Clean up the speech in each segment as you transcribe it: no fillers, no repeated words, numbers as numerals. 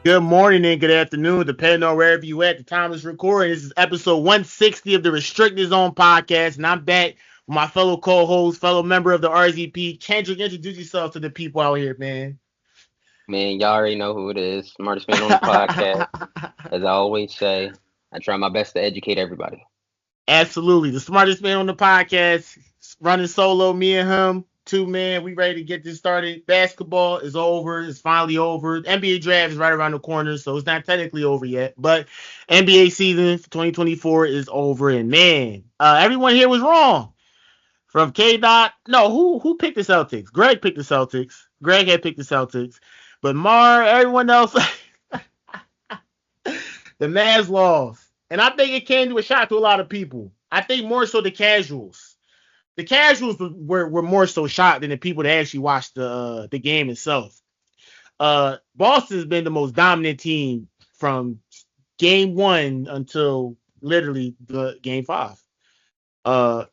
Good morning and good afternoon, depending on wherever you at. The time is recording. This is episode 160 of the Restricted Zone podcast, and I'm back with my fellow co-host, fellow member of the RZP, Kendrick. Introduce yourself to the people out here, man. Man, y'all already know who it is. Smartest man on the podcast. As I always say, I try my best to educate everybody. Absolutely, the smartest man on the podcast, running solo. Me and him, two man. We ready to get this started. Basketball is over. It's finally over. NBA draft is right around the corner, so it's not technically over yet. But NBA season for 2024 is over, and man, everyone here was wrong. From K Dot, no, who picked the Celtics? Greg picked the Celtics. Greg had picked the Celtics, but everyone else, the Mavs lost. And I think it came to a shock to a lot of people. I think more so the casuals. The casuals were more so shocked than the people that actually watched the game itself. Boston's been the most dominant team from game one until literally the game five. Uh,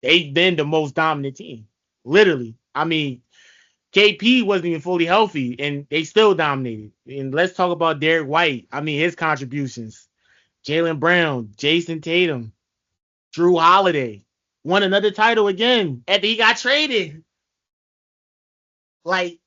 they've been the most dominant team. Literally. I mean, KP wasn't even fully healthy, and they still dominated. And let's talk about Derek White. I mean, his contributions. Jaylen Brown, Jayson Tatum, Drew Holiday won another title again after he got traded. Like,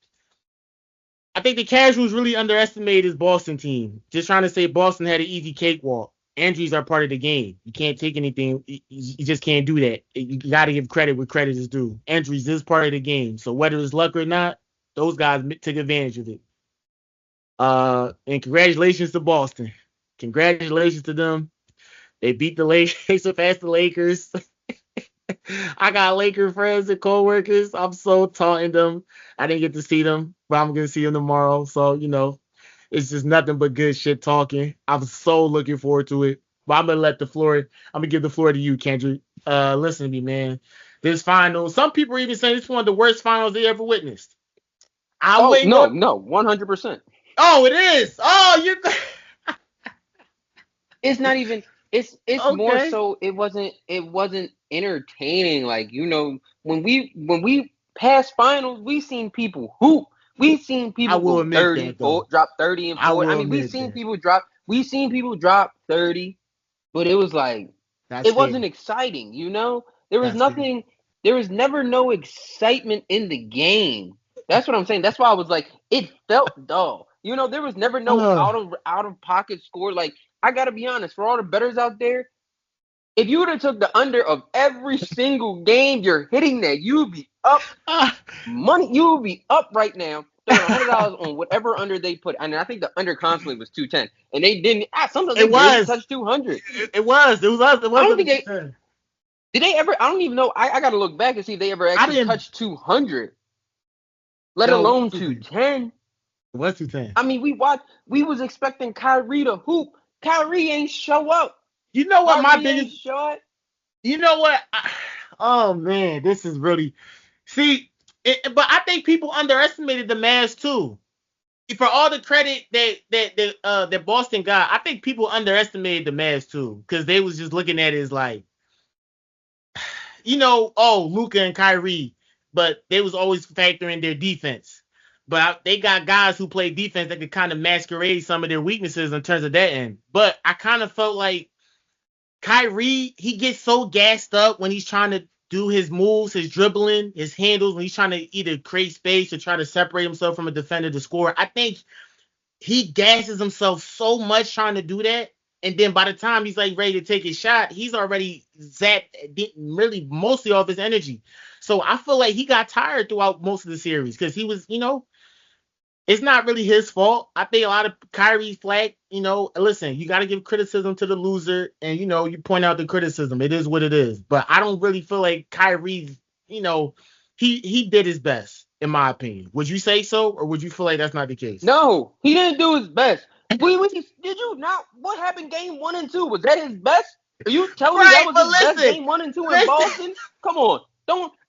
I think the casuals really underestimated this Boston team. Just trying to say Boston had an easy cakewalk. Injuries are part of the game. You can't take anything. You just can't do that. You got to give credit where credit is due. Injuries is part of the game. So whether it's luck or not, those guys took advantage of it. And congratulations to Boston. Congratulations to them. They beat the Lakers. They surpassed the Lakers. I got Laker friends and coworkers. I'm so taunting them. I didn't get to see them, but I'm gonna see them tomorrow. So it's just nothing but good shit talking. I'm so looking forward to it. But I'm gonna give the floor to you, Kendrick. Listen to me, man. This final, some people are even saying it's one of the worst finals they ever witnessed. I'm Oh waiting no, on. no, 100%. Oh, it is. Oh, you. It's not even. It's more Okay. so. It wasn't entertaining. Like when we passed finals, we seen people hoop. We seen I people will go admit 30, that though. drop 30 and I 40. I will mean, we admit seen that. people drop. We seen people drop 30, but it was like That's it fair. wasn't exciting, There was That's fair. nothing, there was never no excitement in the game. That's what I'm saying. That's why I was like, it felt dull. There was never no Uh, out of pocket score. Like, I gotta be honest, for all the bettors out there, if you would have took the under of every single game you're hitting that, you would be up money. You would be up right now, throwing $100 on whatever under they put. And I think the under constantly was 210, and they didn't. Sometimes they it barely was. touched 200. It was. It was us. It I was don't under think two they ten. did. They ever? I don't even know. I got to look back and see if they ever I actually didn't. touched 200, let No, it was alone 210. 210. It was 210. I mean, we was expecting Kyrie to hoop. Kyrie ain't show up. You know what? My Kyrie ain't biggest. show up. You know what? Oh man, this is really. See, but I think people underestimated the Mavs too. For all the credit that Boston got, I think people underestimated the Mavs too because they was just looking at it as like, oh, Luka and Kyrie, but they was always factoring their defense. But they got guys who play defense that could kind of masquerade some of their weaknesses in terms of that end. But I kind of felt like Kyrie, he gets so gassed up when he's trying to do his moves, his dribbling, his handles, when he's trying to either create space or try to separate himself from a defender to score. I think he gasses himself so much trying to do that. And then by the time he's like ready to take his shot, he's already zapped really mostly off his energy. So I feel like he got tired throughout most of the series because he was, it's not really his fault. I think a lot of Kyrie flag, listen, you got to give criticism to the loser and, you point out the criticism. It is what it is. But I don't really feel like Kyrie, he did his best, in my opinion. Would you say so? Or would you feel like that's not the case? No, he didn't do his best. Did you not? What happened game 1 and 2? Was that his best? Are you telling me that Right, was but his best listen, game 1 and 2 in listen. Boston? Come on.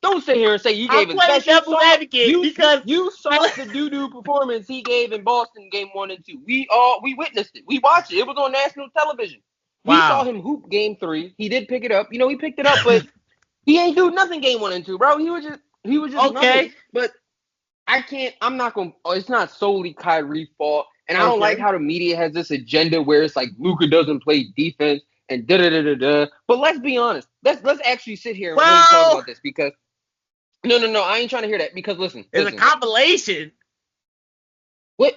Don't sit here and say he I'm gave his playing best. You devil's saw advocate you because you saw the doo-doo performance he gave in Boston game 1 and 2. We witnessed it. We watched it. It was on national television. We saw wow. him hoop game 3. He did pick it up. He picked it up, but he ain't do nothing game 1 and 2, bro. He was just nothing. Okay. But I'm not gonna. It's not solely Kyrie's fault. And I don't like how the media has this agenda where it's like Luka doesn't play defense and da-da-da-da-da. But let's be honest. Let's actually sit here and really talk about this because no, I ain't trying to hear that because listen. It's a compilation. What?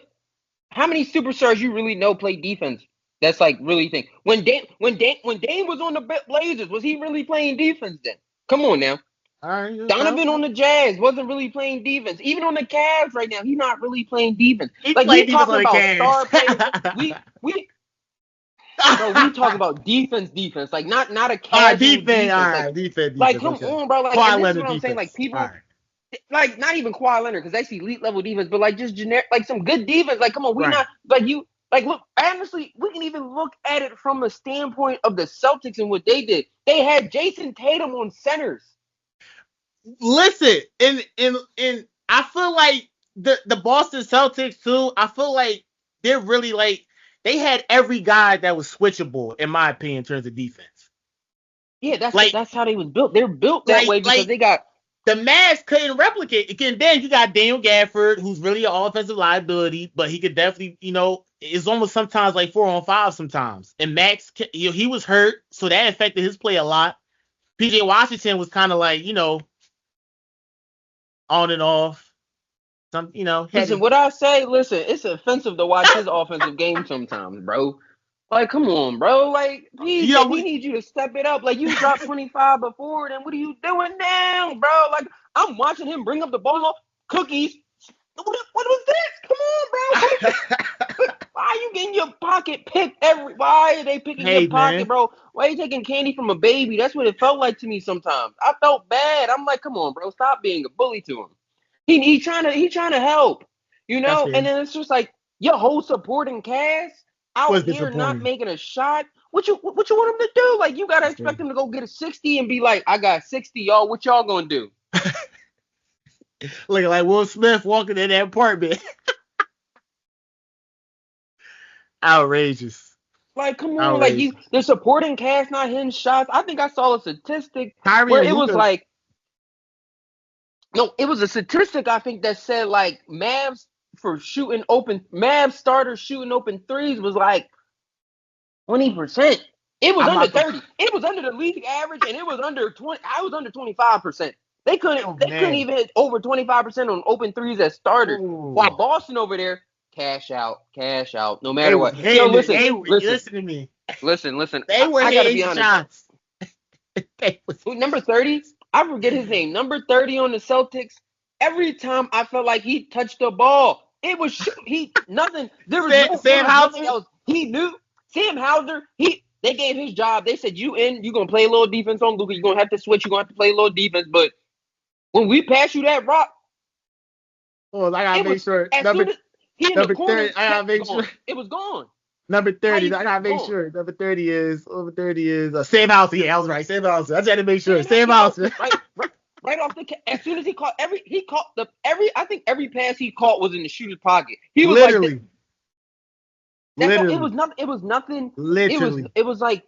How many superstars you really know play defense? That's like really think. When Dame was on the Blazers, was he really playing defense then? Come on now. Donovan on the Jazz wasn't really playing defense. Even on the Cavs right now, he's not really playing defense. We talking about star players. we talk about defense. Like not a casual defense. Like come on, bro. Like and this is what I'm saying. Like people, like not even Kawhi Leonard because that's elite level defense, but like just generic, like some good defense. Like come on, not like you. Like look, honestly, we can even look at it from the standpoint of the Celtics and what they did. They had Jayson Tatum on centers. Listen, and I feel like the Boston Celtics too. I feel like they're really like they had every guy that was switchable, in my opinion, in terms of defense. Yeah, that's how they was built. They're built that way because they got the Mavs couldn't replicate. Again, then you got Daniel Gafford, who's really an offensive liability, but he could definitely, it's almost sometimes like 4-on-5 sometimes. And Max, he was hurt, so that affected his play a lot. PJ Washington was kind of like, on and off. What I say, it's offensive to watch his offensive game sometimes, bro. Like, come on, bro. Like, we need you to step it up. Like, you dropped 25 before, then what are you doing now, bro? Like, I'm watching him bring up the ball, cookies. What was this? Come on, bro. Why are you getting your pocket picked why are they picking your pocket, bro? Why are you taking candy from a baby? That's what it felt like to me sometimes. I felt bad. I'm like, come on, bro. Stop being a bully to him. He trying to help, And then it's just like your whole supporting cast out here not making a shot. What you want him to do? Like you gotta expect him to go get a 60 and be like, I got 60, y'all. What y'all gonna do? Looking like Will Smith walking in that apartment. Outrageous. Like, come on, like the supporting cast not hitting shots. I think I saw a statistic where it was like. No, it was a statistic I think that said like Mavs starters shooting open threes was like 20%. It was under 30. It was under the league average, and it was under 20. I was under 25%. They couldn't even hit over 25% on open threes as starters. Ooh. While Boston over there, cash out, no matter what. Listen to me. Listen. They were hitting shots. Number 30. I forget his name. Number 30 on the Celtics. Every time I felt like he touched the ball, it was nothing. There was Sam Hauser. Nothing else. He knew Sam Hauser. They gave his job. They said you gonna play a little defense on Luka. You're gonna have to switch. You're gonna have to play a little defense. But when we pass you that rock, I gotta make sure. Number 30. I gotta make sure it was gone. Number 30. I gotta make sure. Number 30 is Sam Hauser. Yeah, I was right. Sam Hauser. I just had to make sure. Sam Hauser. Right off as soon as he caught I think every pass he caught was in the shooter's pocket. He was literally. It was nothing. Literally. It was like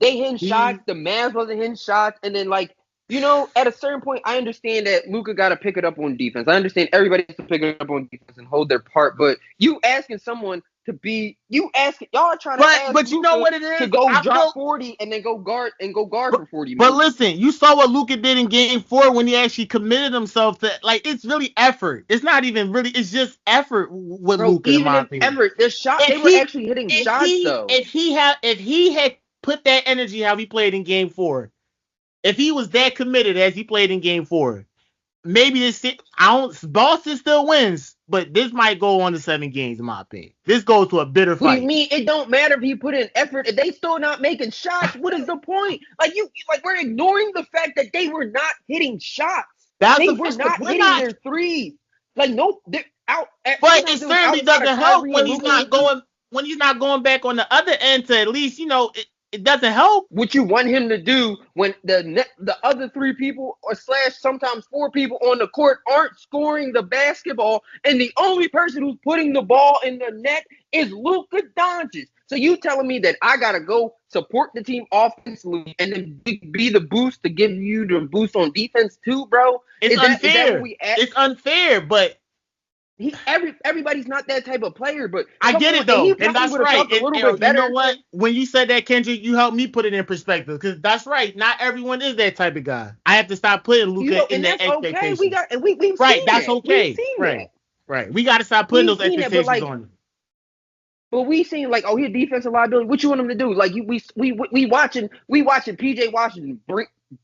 they hitting shots. The Mavs wasn't hitting shots, and then like. At a certain point, I understand that Luka got to pick it up on defense. I understand everybody has to pick it up on defense and hold their part. But you asking someone to be, y'all are trying to ask but you know what it is? To go drop 40 and then go guard for 40 minutes. But listen, you saw what Luka did in Game 4 when he actually committed himself to, like, it's really effort. It's not even really, it's just effort with Luka, in my opinion. Effort, their shot, they were actually hitting shots, though. If he had put that energy how he played in Game 4, if he was that committed as he played in Game 4, maybe Boston still wins, but this might go on to 7 games, in my opinion. This goes to a bitter fight. What do you mean? It don't matter if he put in effort. If they still not making shots, what is the point? Like we're ignoring the fact that they were not hitting shots. They were not hitting their threes. Like they're out. But it certainly doesn't help when he's not going back on the other end to at least it doesn't help. What you want him to do when the other 3 people or / sometimes 4 people on the court aren't scoring the basketball, and the only person who's putting the ball in the net is Luka Doncic. So you telling me that I gotta go support the team offensively and then be the boost to give you the boost on defense too, bro? It's unfair. It's unfair, but Everybody's not that type of player, but I get it though, and that's right. A little bit better. You know what? When you said that, Kendrick, you helped me put it in perspective because that's right. Not everyone is that type of guy. I have to stop putting Luka in that expectation. Okay. We've right. Seen that's that. okay. We've seen right. That. Right. We got to stop putting those expectations on him. But we seen like, oh, he's a defensive liability. What you want him to do? Like we watching PJ Washington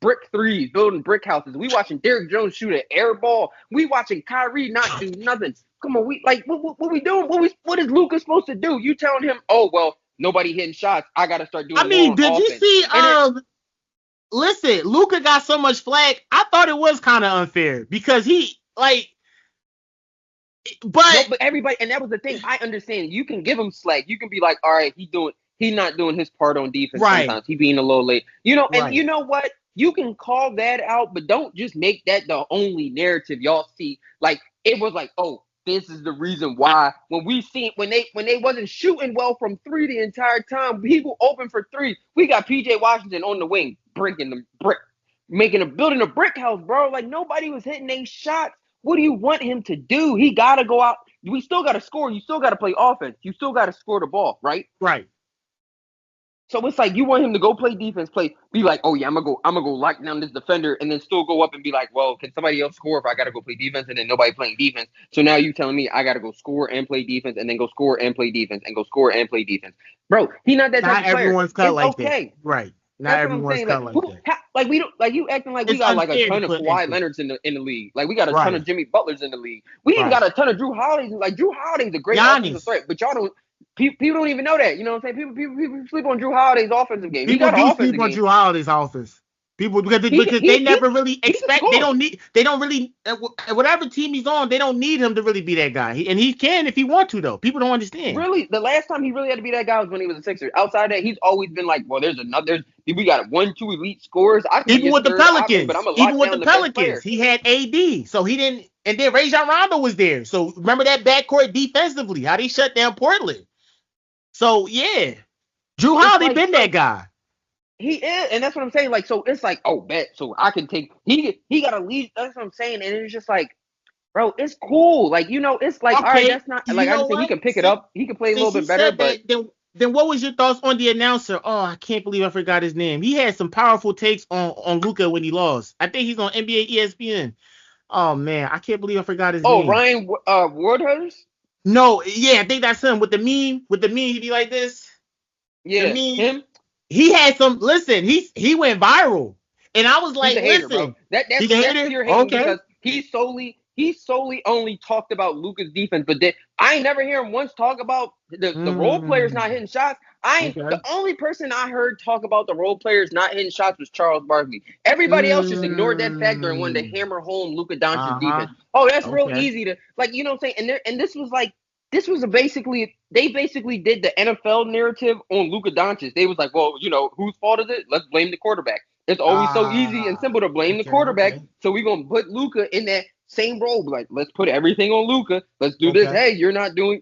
brick threes, building brick houses. We watching Derrick Jones shoot an air ball. We watching Kyrie not do nothing. Come on, what we doing? What is Luka supposed to do? You telling him, oh well, nobody hitting shots. I got to start doing. Did you see? Listen, Luka got so much flack. I thought it was kind of unfair because he like. But everybody, and that was the thing. I understand. You can give him slack. You can be like, all right, he's not doing his part on defense. Right. Sometimes he being a little late. And you know what? You can call that out, but don't just make that the only narrative y'all see. Like it was like, oh, this is the reason why when they wasn't shooting well from three the entire time, people open for three. We got PJ Washington on the wing, building a brick house, bro. Like nobody was hitting their shots. What do you want him to do? He got to go out. We still got to score. You still got to play offense. You still got to score the ball, right? Right. So it's like you want him to go play defense, be like, oh yeah, I'm gonna go lock down this defender, and then still go up and be like, well, can somebody else score if I gotta go play defense, and then nobody playing defense? So now you telling me I gotta go score and play defense, and then go score and play defense, and go score and play defense, bro? He not that type of player. Not everyone's cut like that, right? Not everyone's cut like that. Like we don't like you acting like we got like a ton of Kawhi Leonards in the league. Like we got a ton of Jimmy Butlers in the league. We even got a ton of Drew Holidays. Like Drew Holiday's a great offensive threat, but y'all don't. People don't even know that. You know what I'm saying? People sleep on Drew Holiday's offensive game. People do sleep on Drew Holiday's offense. People because they never really expect. They don't really. Whatever team he's on, they don't need him to really be that guy. And he can if he want to though. People don't understand. Really, the last time he really had to be that guy was when he was a Sixer. Outside that, he's always been like, well, we got 1-2 elite scorers. Even with the Pelicans, he had AD, so he didn't. And then Rajon Rondo was there. So remember that backcourt defensively, how they shut down Portland. So yeah, Drew Holiday been that guy. He is, and that's what I'm saying. Like, so it's like, oh, bet. So I can take. He got to lead. That's what I'm saying. And it's just like, bro, it's cool. Like, it's like, okay, all right, that's not like I just think he can pick it up. He can play a little bit better. But then what was your thoughts on the announcer? Oh, I can't believe I forgot his name. He had some powerful takes on Luka when he lost. I think he's on NBA ESPN. Oh man, I can't believe I forgot his name. Oh, Ryan Wardhurst? No, yeah, I think that's him. With the meme, he'd be like this. Yeah, him. He had some. Listen, he went viral, and I was like, hater, listen, bro. That's your hater because he solely only talked about Luka's defense, but I ain't never hear him once talk about the role players not hitting shots. The only person I heard talk about the role players not hitting shots was Charles Barkley. Everybody else just ignored that factor and wanted to hammer home Luka Doncic's defense. Oh, that's real easy to you know what I'm saying? And this was basically they did the NFL narrative on Luka Doncic. They was like, well, whose fault is it? Let's blame the quarterback. It's always so easy and simple to blame the quarterback. So we're gonna put Luka in that same role. Like, let's put everything on Luka. Let's do this. Hey, you're not doing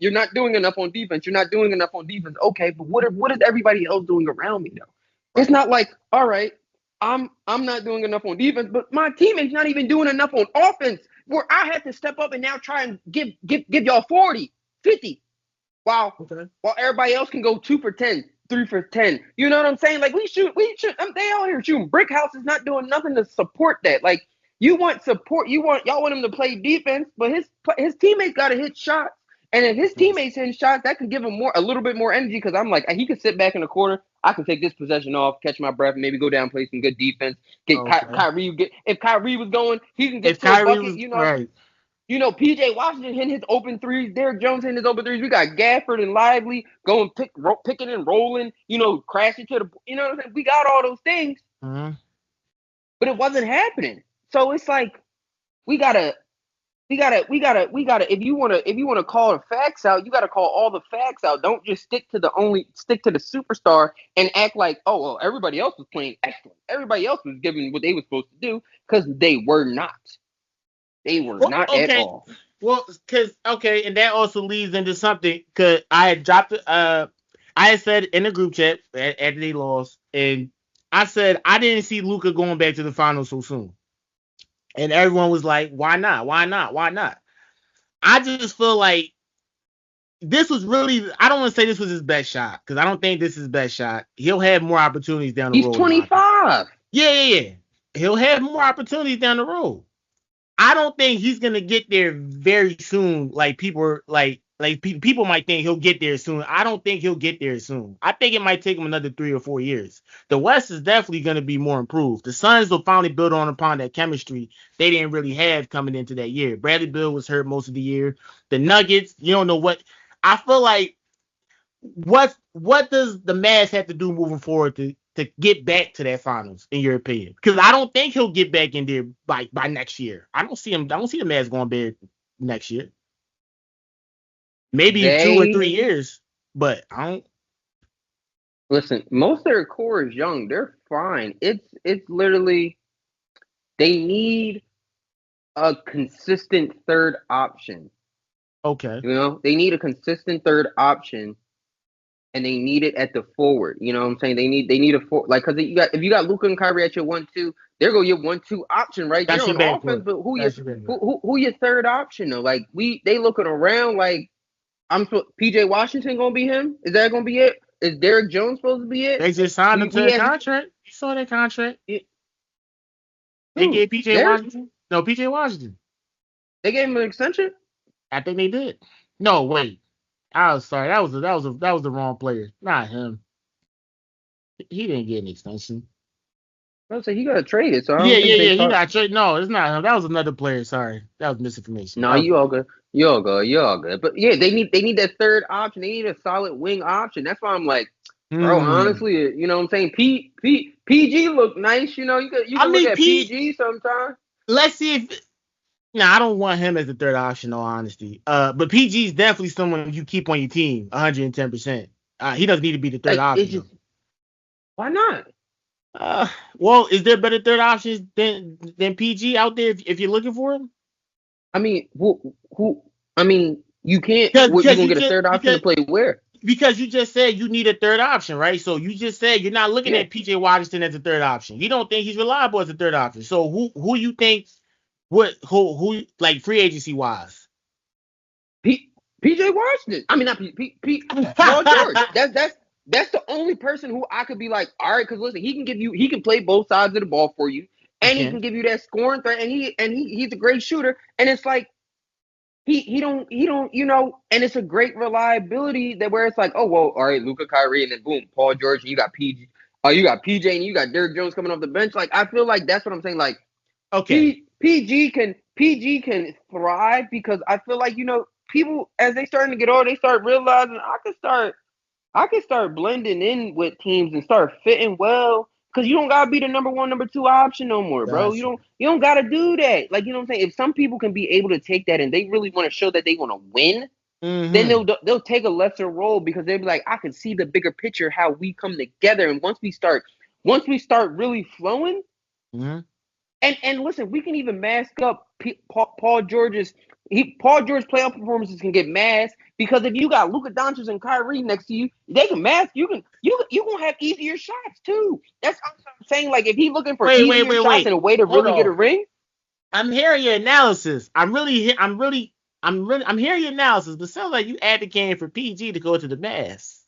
enough on defense. You're not doing enough on defense. Okay, but what is everybody else doing around me though? It's not like, all right, I'm not doing enough on defense, but my teammate's not even doing enough on offense. Where I have to step up and now try and give y'all 40, 50, while everybody else can go 2 for 10, 3 for 10. You know what I'm saying? Like we should. They out here shooting brick houses, not doing nothing to support that. Like you want support. Y'all want him to play defense, but his teammates got to hit shots. And if his teammates hitting shots, that could give him a little bit more energy. Because I'm like, he could sit back in the corner. I can take this possession off, catch my breath, maybe go down, play some good defense. Kyrie. If Kyrie was going, he can get to a bucket. Right. PJ Washington hitting his open threes. Derrick Jones hitting his open threes. We got Gafford and Lively going picking and rolling. Crashing to the. You know what I'm saying? We got all those things, but it wasn't happening. So it's like we gotta. If you wanna call the facts out, you gotta call all the facts out. Don't just stick to the superstar and act like, oh well, everybody else was playing excellent. Everybody else was giving what they were supposed to do because they were not. They were not at all. Well, and that also leads into something because I had dropped it. I had said in the group chat after they lost, and I said I didn't see Luka going back to the finals so soon. And everyone was like, why not? Why not? Why not? I just feel like this was really, I don't want to say this was his best shot, because I don't think this is his best shot. He'll have more opportunities down the He's road. 25. Yeah. He'll have more opportunities down the road. I don't think he's gonna get there very soon. Like people are people might think he'll get there soon. I don't think he'll get there soon. I think it might take him another 3 or 4 years. The West is definitely gonna be more improved. The Suns will finally build upon that chemistry they didn't really have coming into that year. Bradley Beal was hurt most of the year. The Nuggets, you don't know what. I feel like what does the Mavs have to do moving forward to get back to that finals, in your opinion? Because I don't think he'll get back in there by next year. I don't see the Mavs going there next year. Maybe in 2 or 3 years, but I don't. Listen, most of their core is young. They're fine. It's literally they need a consistent third option. Okay. You know, they need a consistent third option, and they need it at the forward. You know what I'm saying? They need a forward, like, because if you got Luka and Kyrie at your 1-2, they're gonna your 1-2 option right there on offense. But who your third option though? Like they looking around like PJ Washington gonna be him? Is that gonna be it? Is Derrick Jones supposed to be it? They just signed him to a contract. You saw that contract? They gave PJ Washington. No, PJ Washington. They gave him an extension? I think they did. No, wait. I was sorry. That was the wrong player. Not him. He didn't get an extension. I was saying he got traded. So yeah. He got traded. No, it's not him. That was another player. Sorry, that was misinformation. No, you all good. You're all good. But yeah, they need that third option. They need a solid wing option. That's why I'm like, bro. Honestly, you know what I'm saying? PG look nice. You know, you can look at PG sometimes. Let's see if. No, I don't want him as the third option, in all honesty. But PG is definitely someone you keep on your team, 110%. He doesn't need to be the third option. Why not? Well, is there better third options than PG out there if you're looking for him? I mean, who? I mean, you can't. You're gonna get a third option to play where? Because you just said you need a third option, right? So you just said you're not looking at PJ Washington as a third option. You don't think he's reliable as a third option. So who you think? Who like free agency wise? PJ Washington. I mean, not Paul George. That's the only person who I could be like, all right, because listen, he can play both sides of the ball for you, and he can give you that scoring threat, and he's a great shooter, and it's like he don't you know, and it's a great reliability that where it's like, oh well, all right, Luka, Kyrie, and then boom, Paul George, and you got PG, you got PJ, and you got Derrick Jones coming off the bench. Like I feel like that's what I'm saying. Like, okay, PG can thrive because I feel like, you know, people as they starting to get older, they start realizing I can start blending in with teams and start fitting well, because you don't gotta be the number 1, number 2 option no more, bro. You don't gotta do that. Like, you know what I'm saying? If some people can be able to take that and they really want to show that they want to win, then they'll take a lesser role, because they'll be like, I can see the bigger picture, how we come together, and once we start really flowing, and listen, we can even mask up Paul George's playoff performances can get masked, because if you got Luka Doncic and Kyrie next to you, they can mask. You gonna have easier shots too. That's what I'm saying. Like if he's looking for easier shots and a way to really get a ring. I'm hearing your analysis. I'm hearing your analysis, but it sounds like you advocating for PG to go to the Mavs.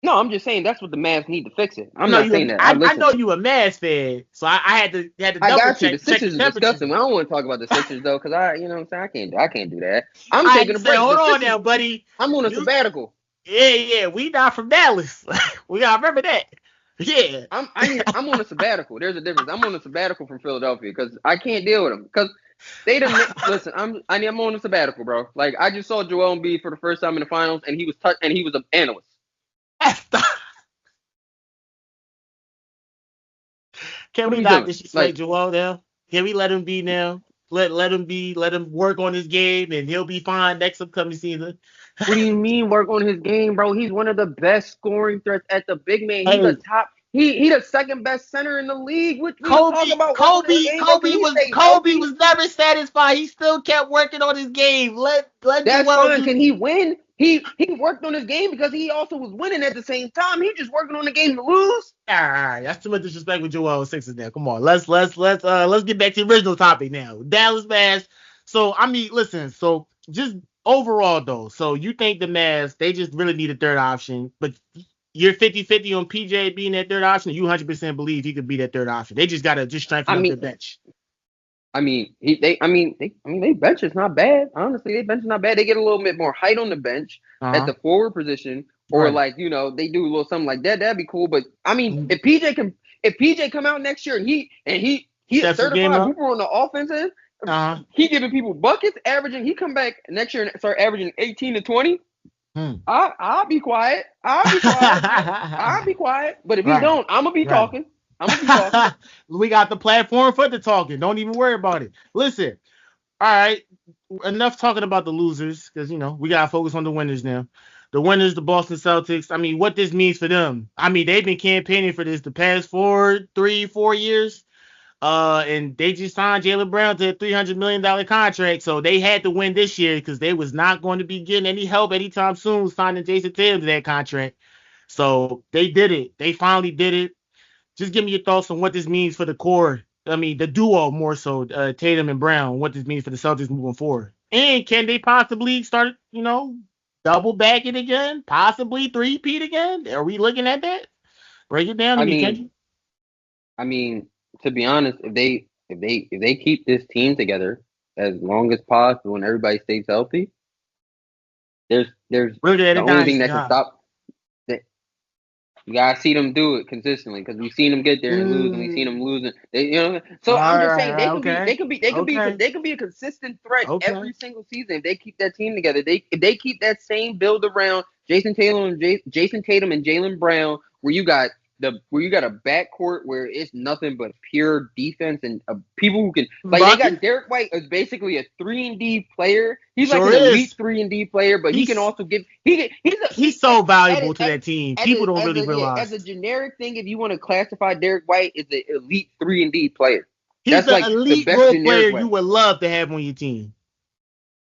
No, I'm just saying that's what the Mavs need to fix it. I'm not saying that. I know you a Mavs fan, so I had to double I got check. You. The Sixers is disgusting. I don't want to talk about the Sixers though, because you know what I'm saying, I can't do that. I'm taking a break. Hold on now, buddy. I'm on a sabbatical. Yeah. We not from Dallas. We gotta remember that. Yeah. I'm on a sabbatical. There's a difference. I'm on a sabbatical from Philadelphia because I can't deal with them. Because they done listen. I'm on a sabbatical, bro. Like I just saw Joel Embiid for the first time in the finals, and he was an analyst. Can we not disrespect Joel now? Can we let him be now? Let him be. Let him work on his game, and he'll be fine next upcoming season. What do you mean work on his game, bro? He's one of the best scoring threats at the big man. He's the top. He the second best center in the league. Kobe was never satisfied. He still kept working on his game. Let that's fine. Can he win? He worked on his game because he also was winning at the same time. He just working on the game to lose. All right, that's too much disrespect with Joel Sixers now. Come on, let's get back to the original topic now. Dallas Mavs. So I mean, listen. So just overall though. So you think the Mavs, they just really need a third option, but you're 50-50 on PJ being that third option. You 100% believe he could be that third option. They just gotta just strengthen I up their mean, bench. they bench is not bad. Honestly, they bench is not bad. They get a little bit more height on the bench at the forward position, or Right. like they do a little something like that. That'd be cool. But I mean, Mhm. if PJ come out next year and he a Steps his game certified up. hooper on the offensive, Uh-huh. he giving people buckets, averaging. He come back next year and start averaging 18 to 20. Hmm. I'll be quiet. I'll be quiet. I'll be quiet. But if he Right. don't, I'm gonna be Right. talking. I'm gonna be talking. We got the platform for the talking. Don't even worry about it. Listen. All right. Enough talking about the losers, because we gotta focus on the winners now. The winners, the Boston Celtics. I mean, what this means for them. I mean, they've been campaigning for this the past 4 years. And they just signed Jaylen Brown to a $300 million contract, so they had to win this year because they was not going to be getting any help anytime soon signing Jayson Tatum to that contract. So they did it. They finally did it. Just give me your thoughts on what this means for the core. I mean, the duo more so, Tatum and Brown. What this means for the Celtics moving forward, and can they possibly start, double back it again? Possibly three-peat again? Are we looking at that? Break it down to I me, mean, Kendrick. I mean, to be honest, if they keep this team together as long as possible and everybody stays healthy, there's We're looking at the a only thing dynasty, that can huh? stop that. You gotta see them do it consistently because we've seen them get there and lose, and we've seen them losing. So All I'm just saying right, okay, they can be a consistent threat okay. every single season if they keep that team together. If they keep that same build around Jason Tatum and Jaylen Brown, where you got a backcourt where it's nothing but pure defense and people who can they Bucket got Derek White as basically a 3-and-D player. He's like sure an elite is. 3-and-D player, but he can He's also give he's a he's he so at valuable it to that team. as People a don't as really a yeah as realize a generic thing. If you want to classify Derek White as an elite 3-and-D player, he's that's the like the elite best role player generic you way, would love to have on your team.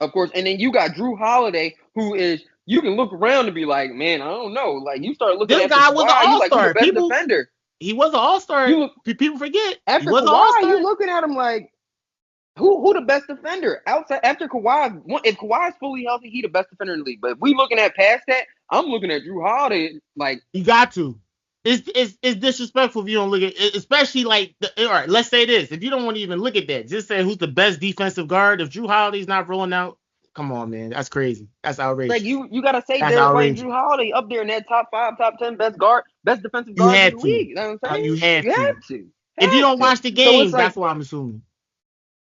of course. And then you got Drew Holiday, who is you can look around and be like, man, I don't know. Like you start looking This after guy was an Kawhi, you like who the all-star. best defender? He was an all-star. You look People forget he after was an Kawhi, all-star. you looking at him like who the best defender outside after Kawhi? If Kawhi's fully healthy, he the best defender in the league. But if we looking at past that, I'm looking at Drew Holiday like You got to. It's disrespectful if you don't look at it, especially like all right. Let's say this: if you don't want to even look at that, just say who's the best defensive guard. If Drew Holiday's not rolling out, come on, man, that's crazy. That's like outrageous. you gotta say That's Derek White and Drew outrageous. Holiday up there in that top 5, top 10 best defensive You guards in have the to. league. You know what I'm saying? You have You to. have to. If you Have don't to. watch the So it's games, like that's what I'm assuming.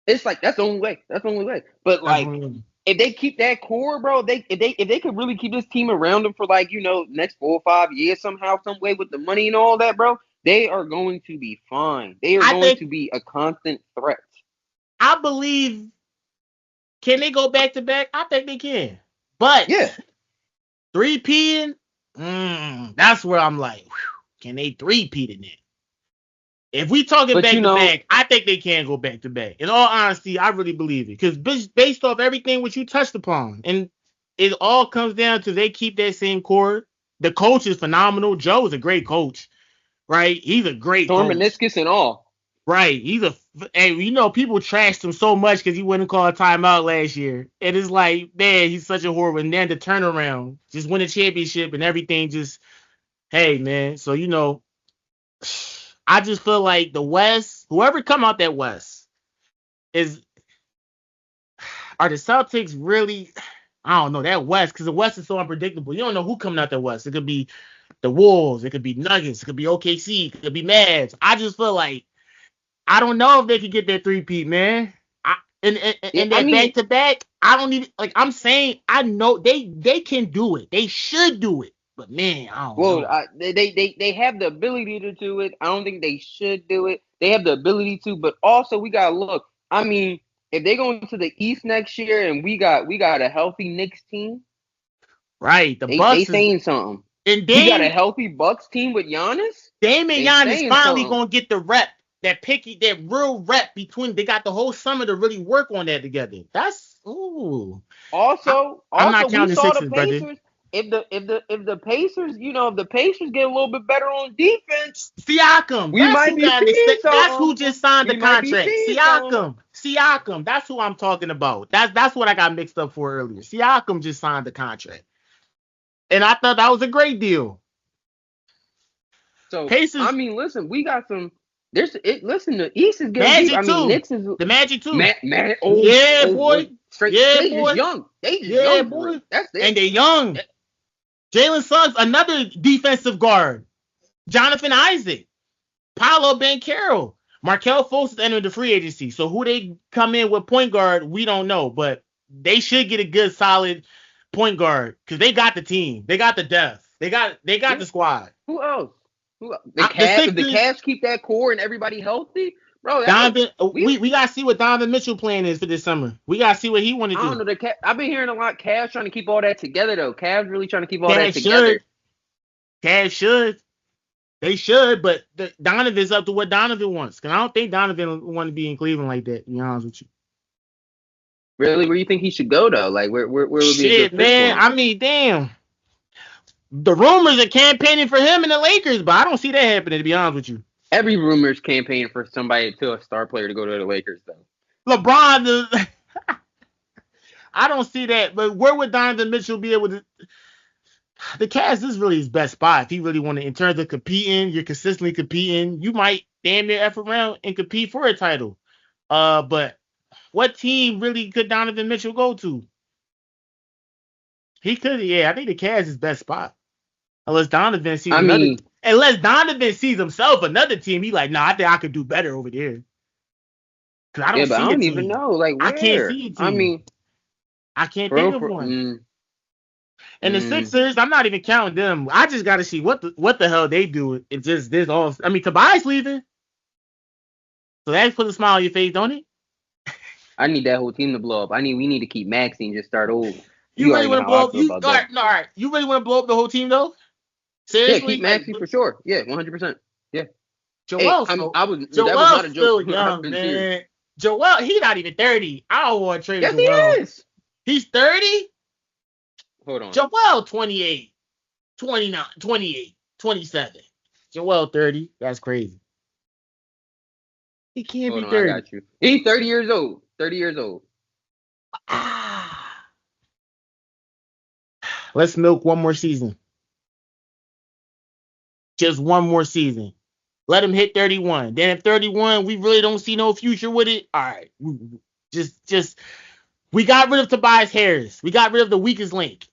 it's like that's the only way. That's the only way. But That's like what I'm assuming. if they keep that core, bro, if they could really keep this team around them for like, next 4 or 5 years somehow, some way with the money and all that, bro, they are going to be fine. They are I going think to be a constant threat. I believe. Can they go back to back? I think they can. But Yeah. 3-peating, that's where I'm like, can they 3-peat in it? If we talking But back to back, I think they can go back to back. In all honesty, I really believe it because based off everything which you touched upon, and it all comes down to they keep that same core. The coach is phenomenal. Joe is a great coach, right? He's a great torn coach, meniscus and all. right? And people trashed him so much because he wouldn't call a timeout last year, and it's like, man, he's such a horrible. And then the turnaround, just win a championship and everything, just hey, man. So I just feel like the West, whoever come out that West, are the Celtics really? I don't know that West because the West is so unpredictable. You don't know who coming out that West. It could be the Wolves, it could be Nuggets, it could be OKC, it could be Mavs. I just feel like I don't know if they could get that 3-peat, man. Yeah, In I that mean, back to back, I don't even like. I'm saying I know they can do it. They should do it, but man, I don't well, know. they have the ability to do it. I don't think they should do it. They have the ability to, but also we gotta look. I mean, if they go into the East next year and we got a healthy Knicks team, Right, the they Bucks is saying something. and We got a healthy Bucks team with Giannis. Dame and They Giannis saying finally something. gonna get the rep, that real rep between. They got the whole summer to really work on that together. That's ooh. Also, I'm not we counting saw the Sixers, brother. Pacers. if the Pacers, if the Pacers get a little bit better on defense, Siakam. we might be seeing something. That's who just signed the contract. Siakam. That's who I'm talking about. That's what I got mixed up for earlier. Siakam just signed the contract, and I thought that was a great deal. So Pacers, I mean, listen, we got some. Listen, the East is getting deep. I mean, Knicks is the Magic too. Boy. Straight, they boy. Just young. They just young, boy. That's it. And they young. Jaylen Suggs, another defensive guard. Jonathan Isaac. Paolo Banchero. Markelle Fultz is entering the free agency. So who they come in with point guard, we don't know. But they should get a good, solid point guard because they got the team. They got the depth. They got the squad. Who else? The Cavs keep that core and everybody healthy, bro. We gotta see what Donovan Mitchell plan is for this summer. We gotta see what he want to do. I don't know. I've been hearing a lot. Cavs trying to keep all that together though. Cavs really trying to keep all that together. Cavs should. They should, but Donovan's up to what Donovan wants. Cause I don't think Donovan want to be in Cleveland like that. To be honest with you. Really, where you think he should go though? Like where would be a good fit man? for him? I mean, damn. The rumors are campaigning for him and the Lakers, but I don't see that happening, to be honest with you. Every rumor is campaigning for somebody to a star player to go to the Lakers, though. LeBron, I don't see that. But where would Donovan Mitchell be able to? The Cavs is really his best spot. If he really wanted, in terms of competing, you're consistently competing, you might damn near F around and compete for a title. But what team really could Donovan Mitchell go to? He could, I think the Cavs is his best spot. Unless Donovan sees himself another team, he like, I think I could do better over there. I don't even know. Like, where? I can't see a team. I can't think of one. And the Sixers, I'm not even counting them. I just got to see what the hell they do. It's just this all. I mean, Tobias leaving, so that puts a smile on your face, don't it? I need that whole team to blow up. We need to keep Maxey and just start over. You really want to blow up? All right. You really want to blow up the whole team though? Seriously? Yeah, keep Maxey for sure. Yeah, 100%. Yeah. Joel's still young, man. Joel, he's not even 30. I don't want to trade Joel. Yes, he is. He's 30? Hold on. Joel, 28, 29, 28, 27. Joel, 30. That's crazy. He can't be 30. I got you. He's 30 years old. 30 years old. Let's milk one more season. Just one more season. Let him hit 31. Then at 31, we really don't see no future with it. All right. We got rid of Tobias Harris. We got rid of the weakest link.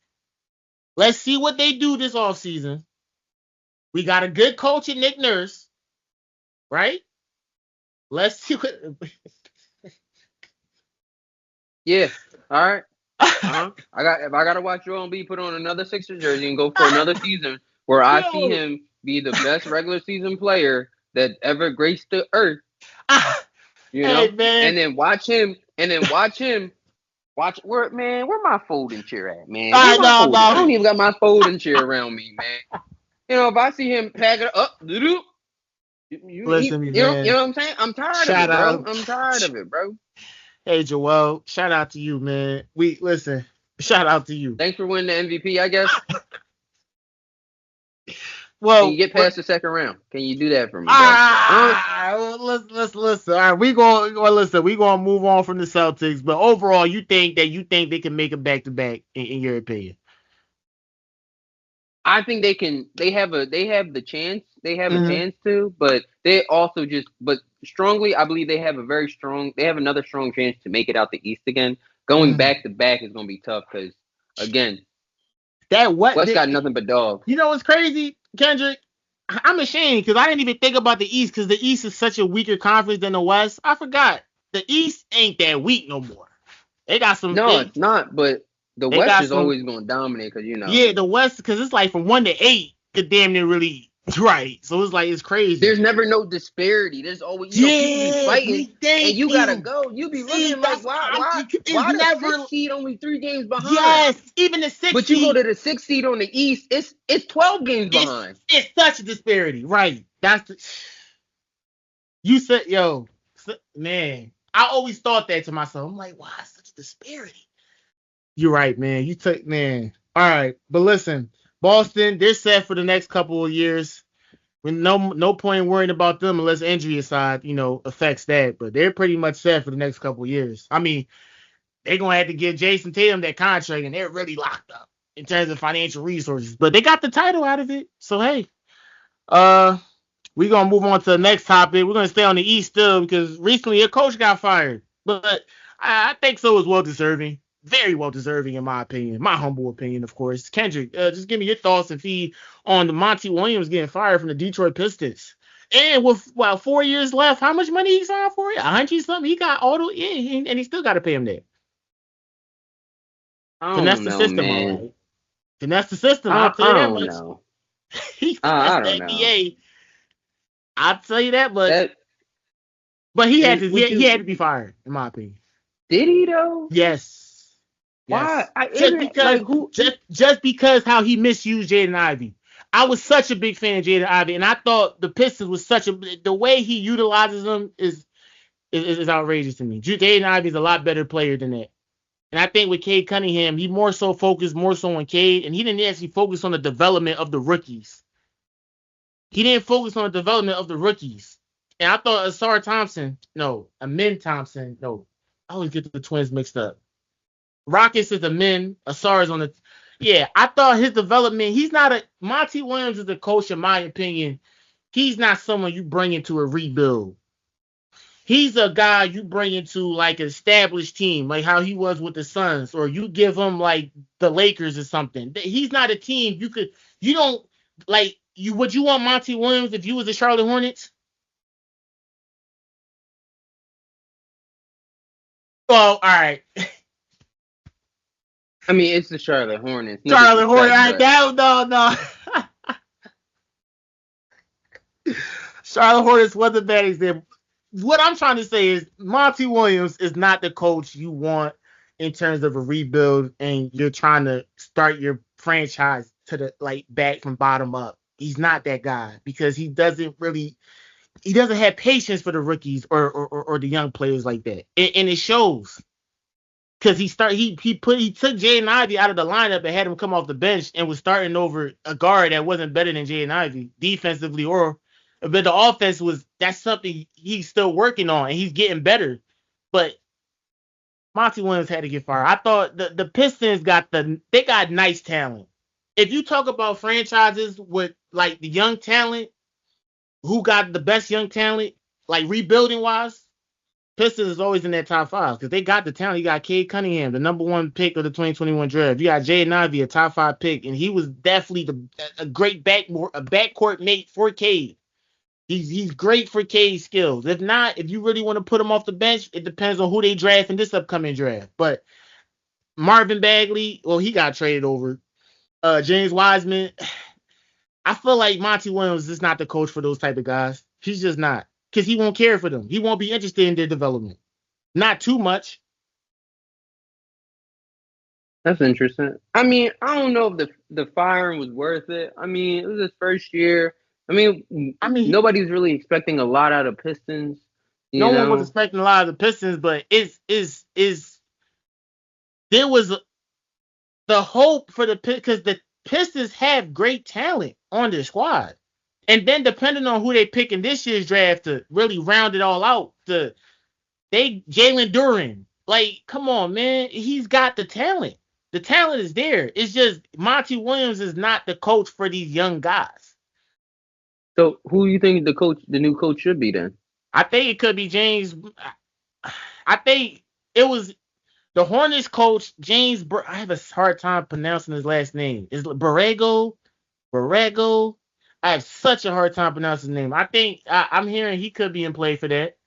Let's see what they do this offseason. We got a good coach in Nick Nurse. Right? Let's see what... Yeah. All right. If I gotta watch Joel Embiid put on another Sixers jersey and go for another season where I see him be the best regular season player that ever graced the earth, Hey, man. and then watch him. Where my folding chair at, man? I don't even got my folding chair around me, man. If I see him pack it up, Listen to me, man. You know what I'm saying? I'm tired of it, bro. I'm tired of it, bro. Hey, Joel, shout out to you, man. Shout out to you. Thanks for winning the MVP, I guess. Well, can you get past the second round? Can you do that for me? Let's listen. All right, we gonna move on from the Celtics. But overall, you think they can make a back-to-back in your opinion? I think they can. They have the chance. They have a chance to, but they also strongly, I believe they have another strong chance to make it out the East again. Going back to back is gonna be tough because again, West got nothing but dogs. You know what's crazy, Kendrick? I'm ashamed because I didn't even think about the East because the East is such a weaker conference than the West. I forgot the East ain't that weak no more. They got some. No, it's not. But the West is always going to dominate because Yeah, the West because it's like from 1 to 8, could damn near really right. So it's crazy. There's never no disparity. There's always people be fighting and you gotta go. You be looking like why the 6th seed only 3 games behind? Yes, even the 6th seed. But you go to the 6th seed on the East, it's 12 games behind. It's such a disparity, right? You said, man. I always thought that to myself. I'm like, why such a disparity? You're right, man. All right, but listen, Boston, they're set for the next couple of years. With no point worrying about them unless injury aside, affects that. But they're pretty much set for the next couple of years. I mean, they're gonna have to give Jayson Tatum that contract, and they're really locked up in terms of financial resources. But they got the title out of it, so hey, uh, we're gonna move on to the next topic. We're gonna stay on the East still because recently a coach got fired, but I think so is well deserving. Very well deserving, in my opinion. My humble opinion, of course. Kendrick, just give me your thoughts and feed on the Monty Williams getting fired from the Detroit Pistons. And with 4 years left, how much money he signed for it? 100 something. He got all the and he still got to pay him that. I Finesse don't the know, system, all man. right. Finesse the system. I'll tell I you that don't much. know. He I finessed the don't know. NBA. I'll tell you that much. That But he had and to. would He had you to be fired, in my opinion. did he though? Yes. Why? Yes. Isn't it like who? Just because how he misused Jaden Ivey. I was such a big fan of Jaden Ivey, and I thought the Pistons was the way he utilizes them is outrageous to me. Jaden Ivey is a lot better player than that. And I think with Cade Cunningham, he more so focused more so on Cade, and he didn't actually focus on the development of the rookies. He didn't focus on the development of the rookies. And I thought Amin Thompson, no, I always get the twins mixed up. Rockets is a men, Asar is on the. Yeah, I thought his development. Monty Williams is a coach, in my opinion. He's not someone you bring into a rebuild. He's a guy you bring into like an established team, like how he was with the Suns, or you give him like the Lakers or something. He's not a team you don't like you. Would you want Monty Williams if you was the Charlotte Hornets? Well, all right. I mean, it's the Charlotte Hornets. No Charlotte Hornets. All right, disrespect, no. Charlotte Hornets was a bad example. What I'm trying to say is Monty Williams is not the coach you want in terms of a rebuild, and you're trying to start your franchise to the back from bottom up. He's not that guy because he doesn't have patience for the rookies or the young players like that, and it shows. Because he took Jaden Ivey out of the lineup and had him come off the bench and was starting over a guard that wasn't better than Jaden Ivey defensively, but the offense that's something he's still working on and he's getting better. But Monty Williams had to get fired. I thought the Pistons got nice talent. If you talk about franchises with like the young talent, who got the best young talent, like rebuilding wise, Pistons is always in that top five because they got the talent. You got Cade Cunningham, the number one pick of the 2021 draft. You got Jaden Ivey, a top five pick, and he was definitely a great backcourt mate for Cade. He's great for Cade's skills. If not, if you really want to put him off the bench, it depends on who they draft in this upcoming draft. But Marvin Bagley, well, he got traded over. James Wiseman, I feel like Monty Williams is not the coach for those type of guys. He's just not. Because he won't care for them. He won't be interested in their development. Not too much. That's interesting. I mean, I don't know if the firing was worth it. I mean, it was his first year. I mean, nobody's really expecting a lot out of Pistons. No one was expecting a lot of the Pistons, but there was the hope for because the Pistons have great talent on their squad. And then depending on who they pick in this year's draft to really round it all out, Jaylen Duren. Like, come on, man. He's got the talent. The talent is there. It's just Monty Williams is not the coach for these young guys. So who do you think the new coach should be then? I think it could be James. I think it was the Hornets coach, James. I have a hard time pronouncing his last name. Is Borrego? I have such a hard time pronouncing his name. I think I'm hearing he could be in play for that.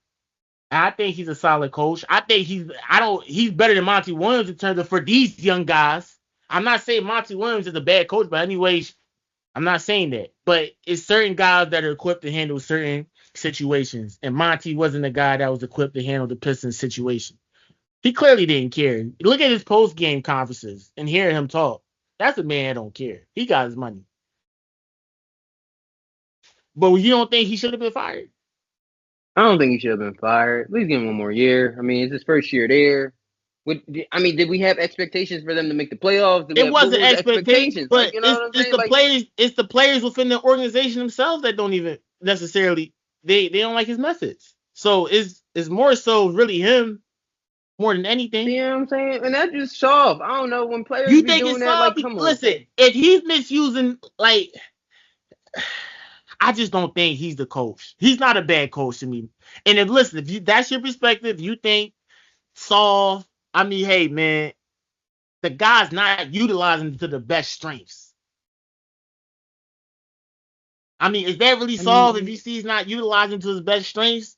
I think he's a solid coach. I think he's better than Monty Williams in terms of for these young guys. I'm not saying Monty Williams is a bad coach, but anyways, I'm not saying that. But it's certain guys that are equipped to handle certain situations. And Monty wasn't the guy that was equipped to handle the Pistons situation. He clearly didn't care. Look at his post-game conferences and hear him talk. That's a man that don't care. He got his money. But you don't think he should have been fired? I don't think he should have been fired. At least give him one more year. I mean, it's his first year there. Did we have expectations for them to make the playoffs? It wasn't expectations, but like, you know what I'm it's saying? the Like, players. It's the players within the organization themselves that don't even necessarily they don't like his methods. So it's more so really him more than anything. you know what I'm saying? And that's just soft. I don't know when players You be think doing it's that. soft? Like, come on. Listen, if he's misusing, like, I just don't think he's the coach. He's not a bad coach to me. And if that's your perspective, you think soft. I mean, hey man, the guy's not utilizing to the best strengths. I mean, is that really soft if you see he's not utilizing to his best strengths?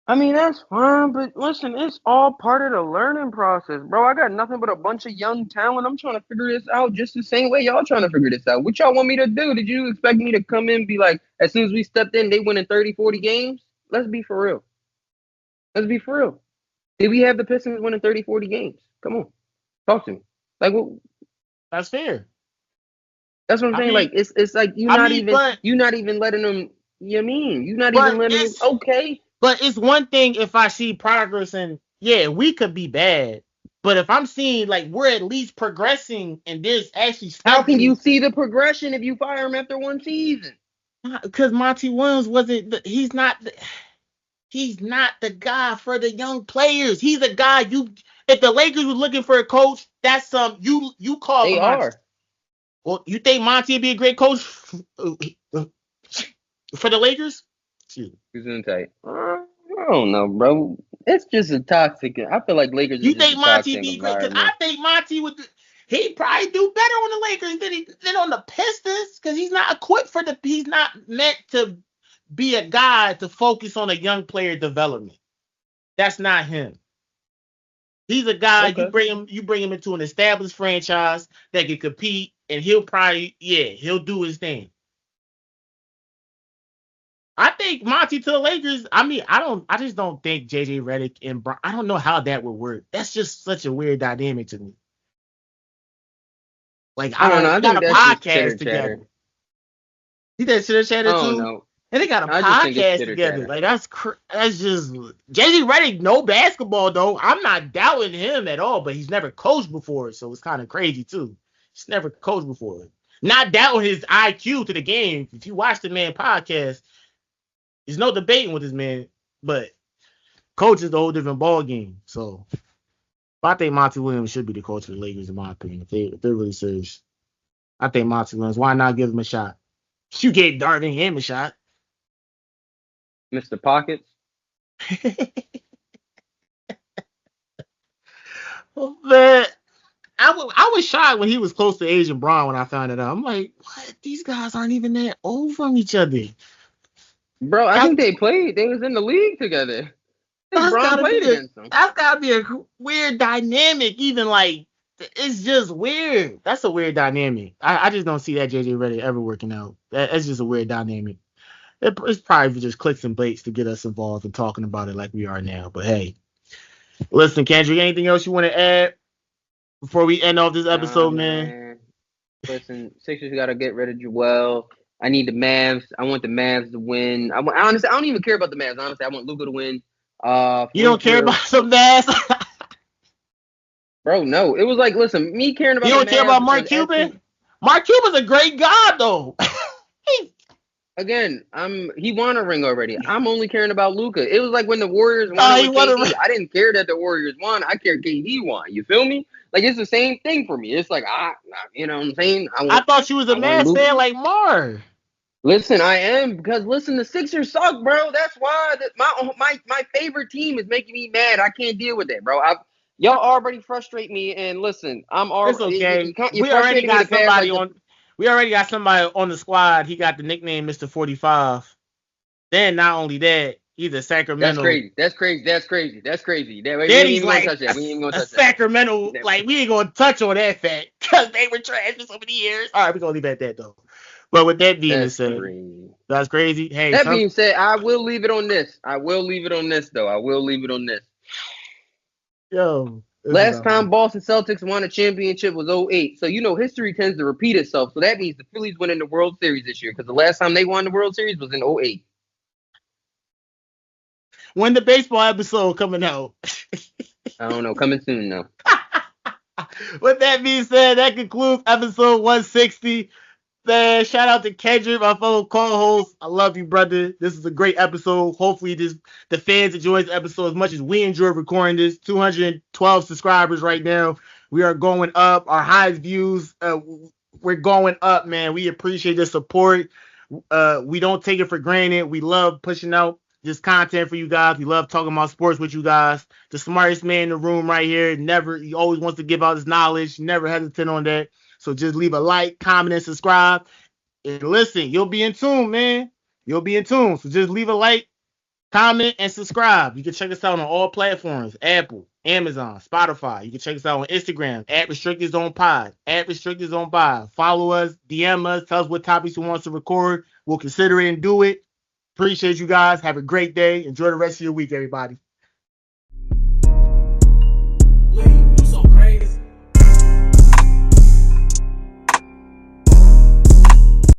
I mean, that's fine, but listen, it's all part of the learning process, bro. I got nothing but a bunch of young talent. I'm trying to figure this out just the same way y'all trying to figure this out. What y'all want me to do? Did you expect me to come in and be like, as soon as we stepped in, they winning 30, 40 games? Let's be for real. Let's be for real. Did we have the Pistons winning 30, 40 games? Come on. Talk to me. Like, well, that's fair. That's what I'm saying. Like, it's like you're not even letting them. You're not even letting them. Okay. But it's one thing if I see progress and yeah, we could be bad. But if I'm seeing like we're at least progressing and there's actually something. How can you see the progression if you fire him after one season? Because Monty Williams he's not the guy for the young players. He's a guy if the Lakers were looking for a coach, that's you call they Monty. Are. Well, you think Monty would be a great coach for the Lakers? Who's gonna tell you? I don't know, bro. It's just a toxic. I feel like Lakers. You think Monty be great? Because I think Monty would. He'd probably do better on the Lakers than on the Pistons because he's not equipped for the. He's not meant to be a guy to focus on a young player development. That's not him. He's a guy you bring him into an established franchise that can compete, and he'll do his thing. I think Monty to the Lakers. I mean, I just don't think JJ Redick and Bron, I don't know how that would work. That's just such a weird dynamic to me. Like I don't know. I got a podcast together. He did chitter chatter too. Know. And they got a podcast together. Like that's just JJ Redick. No basketball though. I'm not doubting him at all, but he's never coached before, so it's kind of crazy too. He's never coached before. Not doubting his IQ to the game. If you watch the man podcast. There's no debating with this man, but coach is a whole different ball game. So I think Monty Williams should be the coach of the Lakers, in my opinion. If they're really serious, I think Monty Williams. Why not give him a shot? You gave Darvin Ham a shot, Mr. Pockets. Well, man, I was shocked when he was close to Asian Braun when I found it out. I'm like, what? These guys aren't even that old from each other. Bro, I think they played. They was in the league together. Braun played against them. That's gotta be a weird dynamic. Even like, it's just weird. That's a weird dynamic. I just don't see that JJ Redick ever working out. That's just a weird dynamic. It's probably just clicks and baits to get us involved and talking about it like we are now. But hey, listen, Kendrick, anything else you want to add before we end off this episode, man? Listen, Sixers got to get rid of Joel. I need the Mavs. I want the Mavs to win. Honestly, I don't even care about the Mavs. Honestly, I want Luka to win. You don't care about some Mavs? Bro, no. It was like, listen, me caring about you don't care about Mark Cuban? Mark Cuban's a great guy, though. Again, he won a ring already. I'm only caring about Luka. It was like when the Warriors won KD. I didn't care that the Warriors won. I cared KD won. You feel me? Like, it's the same thing for me. It's like, you know what I'm saying? I thought you was a Mavs fan like Mar. Listen, I am, because listen, the Sixers suck, bro. That's why my favorite team is making me mad. I can't deal with that, bro. Y'all already frustrate me, and listen, I'm already. It's okay. We already got somebody on. We already got somebody on the squad. He got the nickname Mr. 45. Then not only that, he's a Sacramento. That's crazy. Then he's like a Sacramento. Like, we ain't gonna touch on that fact because they were trash for so many years. All right, we're gonna leave it at that though. But with that being said, that's crazy. Hey, that being said, I will leave it on this. Yo. Last time Boston Celtics won a championship was 2008. So, history tends to repeat itself. So that means the Phillies winning the World Series this year, because the last time they won the World Series was in 2008. When the baseball episode coming out? I don't know. Coming soon, though. With that being said, that concludes episode 160. Man, shout out to Kendrick, my fellow co-host. I love you, brother. This is a great episode. Hopefully, the fans enjoy this episode as much as we enjoy recording this. 212 subscribers right now. We are going up. Our highest views, we're going up, man. We appreciate the support. We don't take it for granted. We love pushing out this content for you guys. We love talking about sports with you guys. The smartest man in the room right here. He always wants to give out his knowledge. Never hesitant on that. So just leave a like, comment, and subscribe. And listen, you'll be in tune, man. You'll be in tune. So just leave a like, comment, and subscribe. You can check us out on all platforms: Apple, Amazon, Spotify. You can check us out on Instagram at RestrictedZonePod, at RestrictedZonePod. Follow us, DM us, tell us what topics you want us to record. We'll consider it and do it. Appreciate you guys. Have a great day. Enjoy the rest of your week, everybody.